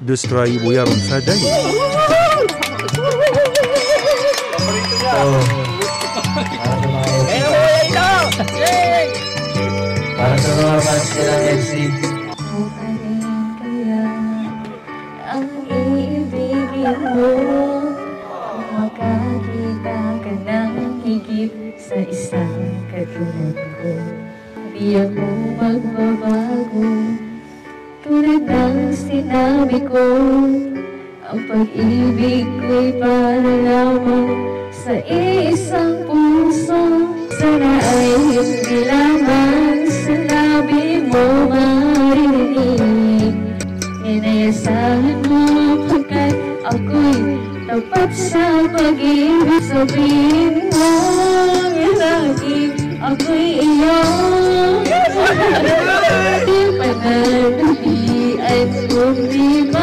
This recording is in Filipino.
Destroy Buyarong Saday. Para sa mga fans nila FC. Kaya ang iibigin mo, makakita ka ng higit sa isang katulad ko. Di ako magbabago, tulad ng sinabi ko. Ang pag-ibig ko'y para lamang sa isang puso. Sana ay hindi lamang sa labi mo marinig. Inayasahan mo pagkat ako'y tapat sa pag-ibig. Sabihin mo lagi ako'y iyong pananabian kung di ba